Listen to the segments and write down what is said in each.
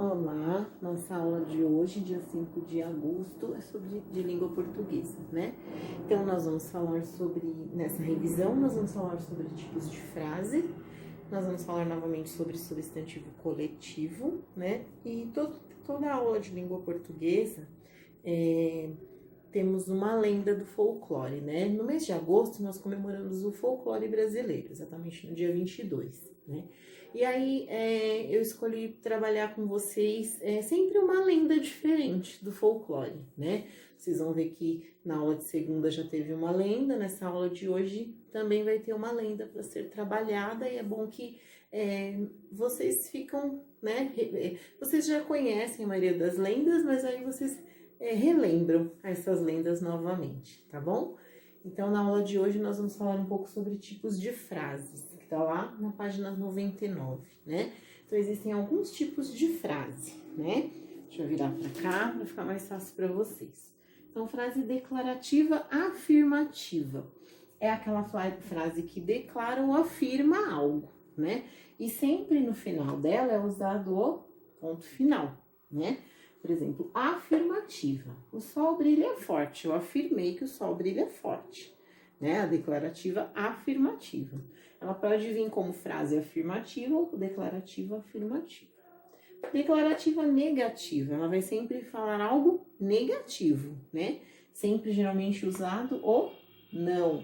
Olá, nossa aula de hoje, dia 5 de agosto, é sobre de língua portuguesa, né? Então, nós vamos falar sobre, nessa revisão, nós vamos falar sobre tipos de frase, nós vamos falar novamente sobre substantivo coletivo, né? E toda a aula de língua portuguesa, temos uma lenda do folclore, né? No mês de agosto, nós comemoramos o folclore brasileiro, exatamente no dia 22, né? E aí, eu escolhi trabalhar com vocês sempre uma lenda diferente do folclore, né? Vocês vão ver que na aula de segunda já teve uma lenda, nessa aula de hoje também vai ter uma lenda para ser trabalhada, e é bom que vocês ficam, né? Vocês já conhecem a maioria das lendas, mas aí vocês relembram essas lendas novamente, tá bom? Então, na aula de hoje, nós vamos falar um pouco sobre tipos de frases, que tá lá na página 99, né? Então, existem alguns tipos de frase, né? Deixa eu virar para cá, para ficar mais fácil para vocês. Então, frase declarativa afirmativa. É aquela frase que declara ou afirma algo, né? E sempre no final dela é usado o ponto final, né? Por exemplo, afirmativa. O sol brilha forte. Eu afirmei que o sol brilha forte, né? A declarativa afirmativa. Ela pode vir como frase afirmativa ou declarativa afirmativa. Declarativa negativa. Ela vai sempre falar algo negativo, né? Sempre geralmente usado o não.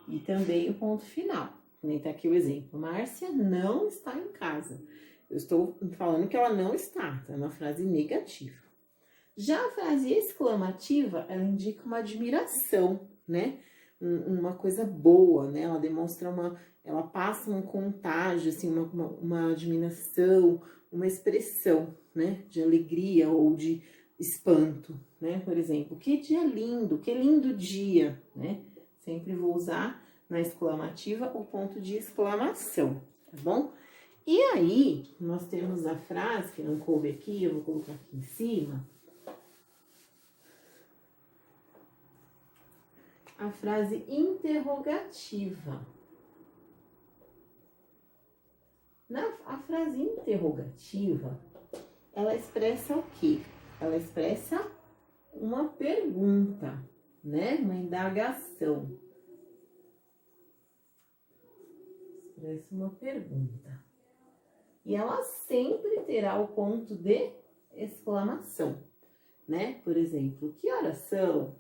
E também o ponto final. Nem tá aqui o exemplo. Márcia não está em casa. Eu estou falando que ela não está. Então, é uma frase negativa. Já a frase exclamativa, ela indica uma admiração, né? Uma coisa boa, né? Ela demonstra ela passa um contágio, assim, uma admiração, uma expressão, né? De alegria ou de espanto, né? Por exemplo, que dia lindo, que lindo dia, né? Sempre vou usar na exclamativa o ponto de exclamação, tá bom? E aí, nós temos a frase, que não coube aqui, eu vou colocar aqui em cima. A frase interrogativa. A frase interrogativa, ela expressa o quê? Ela expressa uma pergunta, né? Uma indagação. Expressa uma pergunta. E ela sempre terá o ponto de exclamação, né? Por exemplo, que horas são?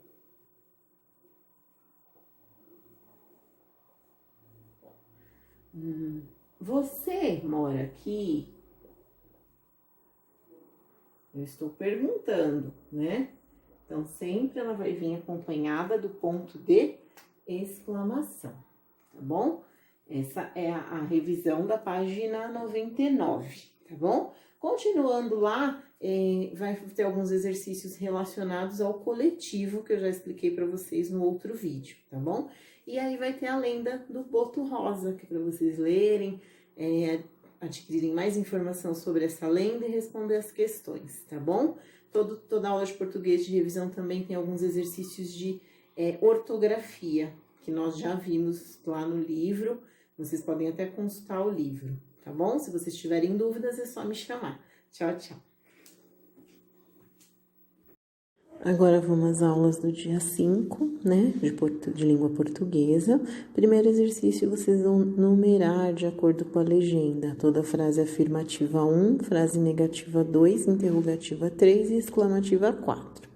Você mora aqui? Eu estou perguntando, né? Então, sempre ela vai vir acompanhada do ponto de exclamação, tá bom? Essa é a revisão da página 99, tá bom? Continuando lá, vai ter alguns exercícios relacionados ao coletivo, que eu já expliquei para vocês no outro vídeo, tá bom? E aí vai ter a lenda do boto rosa, que é para vocês lerem, adquirirem mais informação sobre essa lenda e responder as questões, tá bom? Toda aula de português de revisão também tem alguns exercícios de ortografia, que nós já vimos lá no livro. Vocês podem até consultar o livro, tá bom? Se vocês tiverem dúvidas, é só me chamar. Tchau, tchau. Agora vamos às aulas do dia 5, né, de língua portuguesa. Primeiro exercício, vocês vão numerar de acordo com a legenda. Toda frase afirmativa 1, frase negativa 2, interrogativa 3 e exclamativa 4.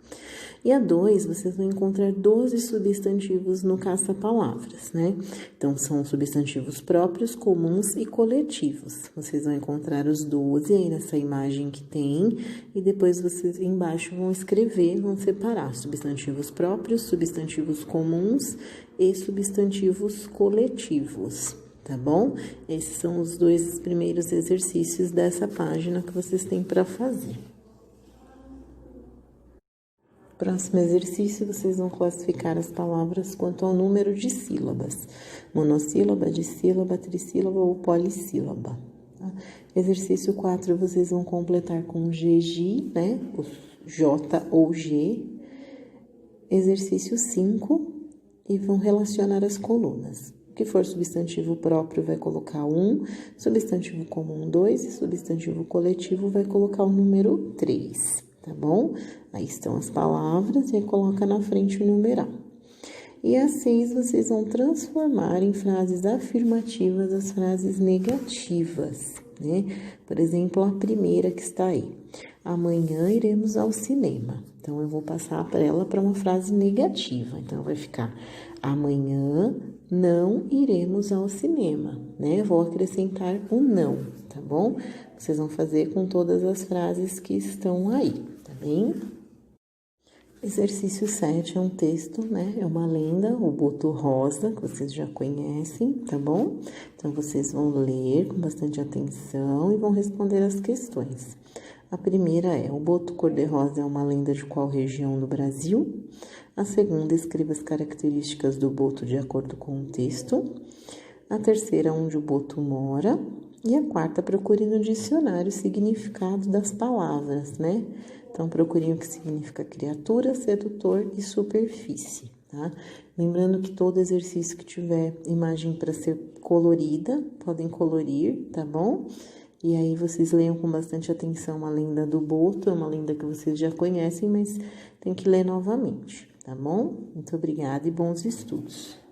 E a 2, vocês vão encontrar 12 substantivos no caça-palavras, né? Então, são substantivos próprios, comuns e coletivos. Vocês vão encontrar os 12 aí nessa imagem que tem, e depois vocês embaixo vão escrever, vão separar substantivos próprios, substantivos comuns e substantivos coletivos, tá bom? Esses são os dois primeiros exercícios dessa página que vocês têm para fazer. Próximo exercício, vocês vão classificar as palavras quanto ao número de sílabas. Monossílaba, dissílaba, trissílaba ou polissílaba. Tá? Exercício 4, vocês vão completar com GG, né? O J ou G. Exercício 5, e vão relacionar as colunas. O que for substantivo próprio vai colocar 1, substantivo comum 2 e substantivo coletivo vai colocar o número 3, tá bom? Aí estão as palavras e aí coloca na frente o numeral. E a 6 vocês vão transformar em frases afirmativas as frases negativas, né? Por exemplo, a primeira que está aí. Amanhã iremos ao cinema. Então, eu vou passar ela para uma frase negativa. Então, vai ficar: amanhã não iremos ao cinema, né? Vou acrescentar o não, tá bom? Vocês vão fazer com todas as frases que estão aí, tá bem? Exercício 7 é um texto, né? É uma lenda, o Boto Rosa, que vocês já conhecem, tá bom? Então, vocês vão ler com bastante atenção e vão responder as questões. A primeira é: o boto cor-de-rosa é uma lenda de qual região do Brasil? A segunda, escreva as características do boto de acordo com o texto. A terceira, onde o boto mora. E a quarta, procure no dicionário o significado das palavras, né? Então, procurem o que significa criatura, sedutor e superfície, tá? Lembrando que todo exercício que tiver imagem para ser colorida, podem colorir, tá bom? E aí vocês leiam com bastante atenção a lenda do boto, é uma lenda que vocês já conhecem, mas tem que ler novamente, tá bom? Muito obrigada e bons estudos.